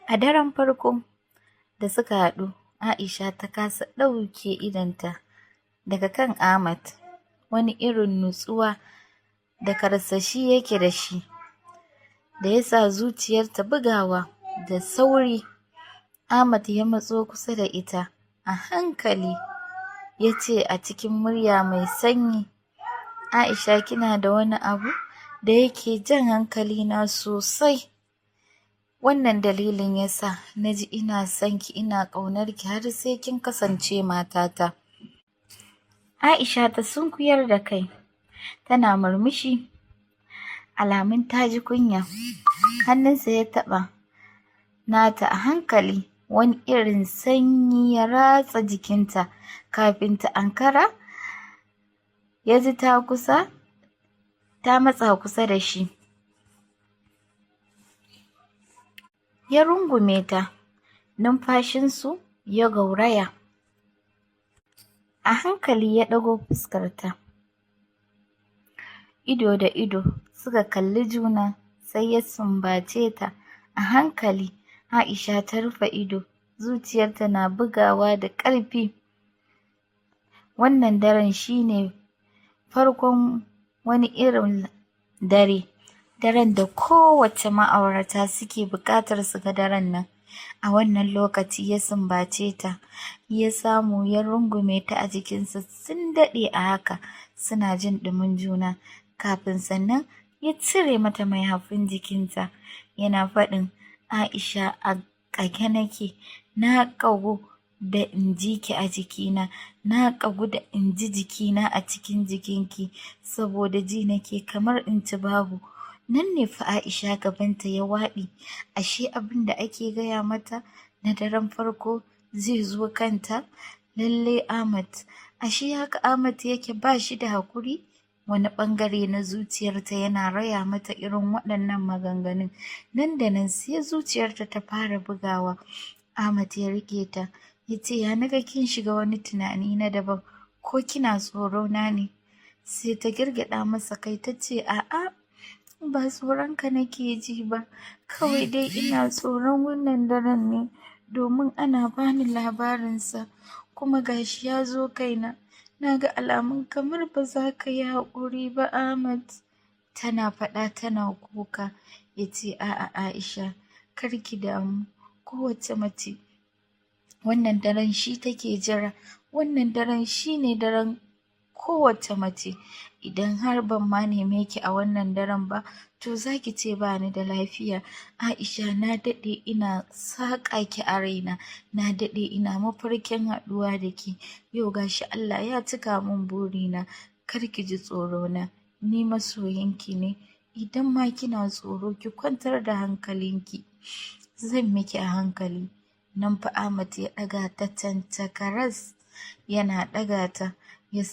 A daren farko da suka haɗu, Aisha ta kasa ɗauke idonta daga kan Ahmad, wani irin nutsuwa da karsashi yake da shi, da ya sa zuciyarta bugawa da sauri. Ahmad ya matso kusa da ita a hankali ya ce a cikin murya mai sanyi, Aisha, kina da wani abu da yake jan hankalina sosai. Wannan dalilin yasa na ji ina son ki, ina ƙaunar ki har sai kin kasance matata. Aisha ta sunkuyar da kai, tana murmushi, alamun ta ji kunya. Hannunsa ya taɓa nata a hankali, wani irin sanyi ya ratsa jikinta. Kafin ta ankara, ya ji ta matsa kusa da shi. Ya rungume ta, numfashinsu ya gauraya. A hankali ya ɗago fuskarta. Ido da ido suka kalli juna, sai ya sumbace ta a hankali. Aisha ta rufe ido, zuciyarta na bugawa da ƙarfi. Wannan daren shine farkon wani irin daren da kowace ma'aurata suke buƙatar su ga daren nan. A wannan lokaci ya sumbace ta, ya samu ya rungume ta a jikinsa. Sun daɗe a haka suna jin ɗumin juna, kafin sannan ya cire mata mayafin jikinta, yana faɗin, Aisha, a ƙage nake, na ƙagu da in ji ki a jikina, na ƙagu da in ji jikina a cikin jikinki, saboda ji nake kamar in ci babu. Nan ne fa Aisha gabanta ya waɗi, ashe abin da ake gaya mata na daren farko zai zo kanta. Lalle Ahmad, ashe haka Ahmad yake, ba shi da haƙuri. Wani ɓangare na zuciyarta yana raya mata irin waɗannan maganganun. Nan da nan sai zuciyarta ta fara bugawa. Ahmad ya riƙe ta, ya ce, ya naga kin shiga wani tunani na daban, ko kina tsoro na ne? Sai ta girgida masa kai ta ce, a'a, ba tsoronka nake ji ba, kawai dai ina tsoron wannan daren ne, domin ana bani labarinsa kuma gashi ya zo kaina. Na ga alamun kamar ba za ka yi haƙuri ba, Ahmad. Tana faɗa tana kuka. Ya ce, a'a Aisha, kar ki damu, kowace mace wannan daren shi take jira. Wannan daren shi ne daren kowace mace. Idan har ban ma neme ki a wannan daren ba, to za ki ce ba ni da lafiya. Aisha, na daɗe ina saƙa ki a raina, na daɗe ina mafarkin haɗuwa da ki. Yau gashi Allah ya cika min burina. Kar ki ji tsoro na, ni masoyinki ne. Idan ma kina tsoro, ki kwantar da hankalinki, zan miki a hankali. Nan fa Ahmad ya ɗaga ta tantakaras, yana ɗaga ta, ya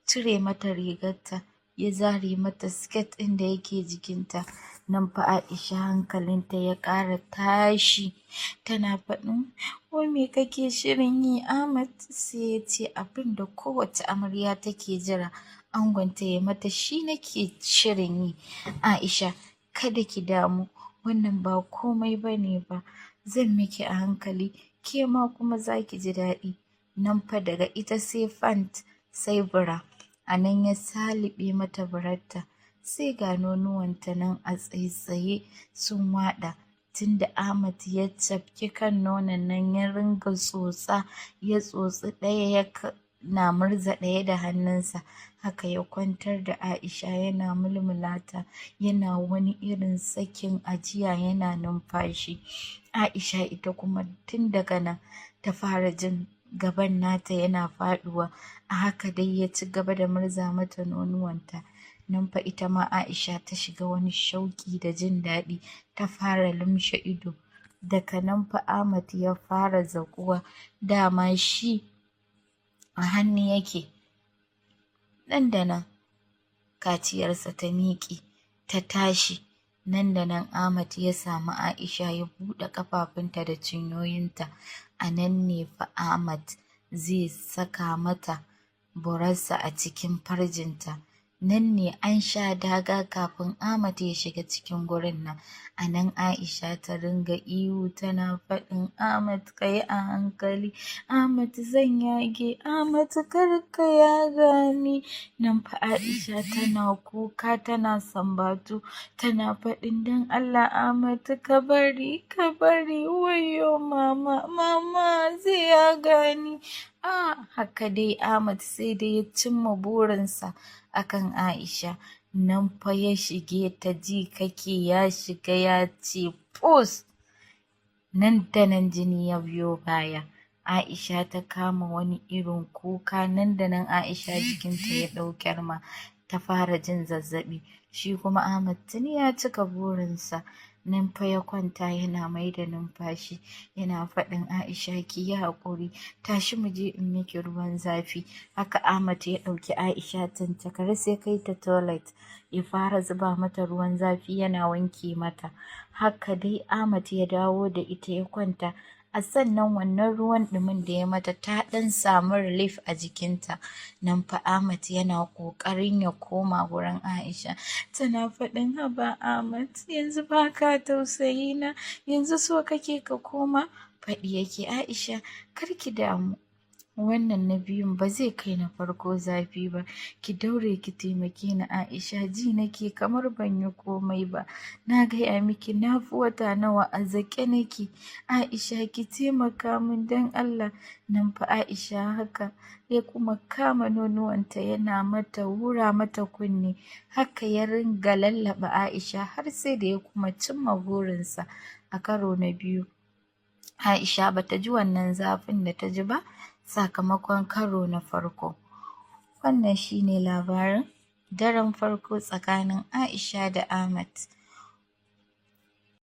cire mata rigarta, ya zare mata siket ɗin da yake jikinta. Nan fa Aisha hankalinta ya ƙara tashi, tana faɗin, wai me kake shirin yi, Ahmad? Sai ya ce, abin da kowace amarya take jira angonta ya mata, shi nake shirin yi. Aisha, kada ki damu, wannan ba komai bane ba, zan miki a hankali, ke ma kuma za ki ji daɗi. Nan fa daga ita sai fant sai bura. A nan ya saliɓe mata burarta, sai ga nonuwanta nan a tsaitsaye sun waɗa. Tunda Ahmad ya cafke kan nonon nan ya ringa tsotsa, ya tsotsi ɗaya ya na murza ɗaya da hannunsa. Haka ya kwantar da Aisha yana mulmulata, yana wani irin sakin ajiya, yana numfashi. Aisha ita kuma tun daga nan ta fara jin gaban nata yana faɗuwa. A haka dai ya ci gaba da murza mata nonuwanta. Nan fa ita ma Aisha ta shiga wani shauƙi da jin daɗi, ta fara lumshe ido. Daga nan fa Ahmad ya fara zaƙuwa, dama shi a hannu yake. Nan da nan kaciyarsa ta miƙe, ta tashi. Nan da nan Ahmad ya samu Aisha ya buɗe ƙafafunta da cinyoyinta. A nan ne fa Ahmad zai saka mata burarsa a cikin farjinta. nan ne an sha daga kafin Ahmad ya shiga cikin gurin nan. A nan Aisha ta ringa ihu tana faɗin Ahmad ka yi a hankali, Ahmad zan yage, Ahmad kar ka yaga ni. Nan fa Aisha tana kuka tana sambatu tana faɗin dan Allah Ahmad ka bari wayo mama zai yaga ni. Haka dai Ahmad sai da ya cimma burinsa akan Aisha. Nan fa ya shige ta ji kake ya shiga ya ce pus. Nan da nan jini ya biyo baya. Aisha ta kama wani irin kuka, nan da nan Aisha jikinta ya ɗau kyarma ta fara jin zazzaɓi. Shi kuma Ahmad tuni ya cika burinsa. Nan fa ya kwanta yana mai da numfashi yana faɗin Aisha ki yi haƙuri, tashi mu je in miki ruwan zafi. Haka Ahmad ya ɗauki Aisha tantakar sai kai ta toilet ya fara zuba mata ruwan zafi yana wanke mata. Haka dai Ahmad ya dawo da ita ya kwanta. A sannan wannan ruwan ɗumin da ya mata ta ɗan samu relief a jikinta. Nan fa Ahmad yana ƙoƙarin ya koma wurin Aisha tana faɗin haba Ahmad yanzu ba ka tausayi na, yanzu so kake ka koma. Faɗi yake Aisha kar ki damu, wannan na biyun ba zai kai na farko zafi ba, ki daure ki taimake ni Aisha, ji nake kamar ban yi komai ba, na gaya miki na fi wata nawa a zaƙe nake, Aisha ki taimaka min don Allah. Nan fa Aisha haka ya kuma kama nonuwanta yana mata hura mata kunne, haka ya ringa lallaba Aisha har sai da ya kuma cimma burinsa a karo na biyu. Aisha bata ji wannan zafin da ta ji ba sakamakon karo na farko. Wannan shine labarin daren farko tsakanin Aisha da Ahmad.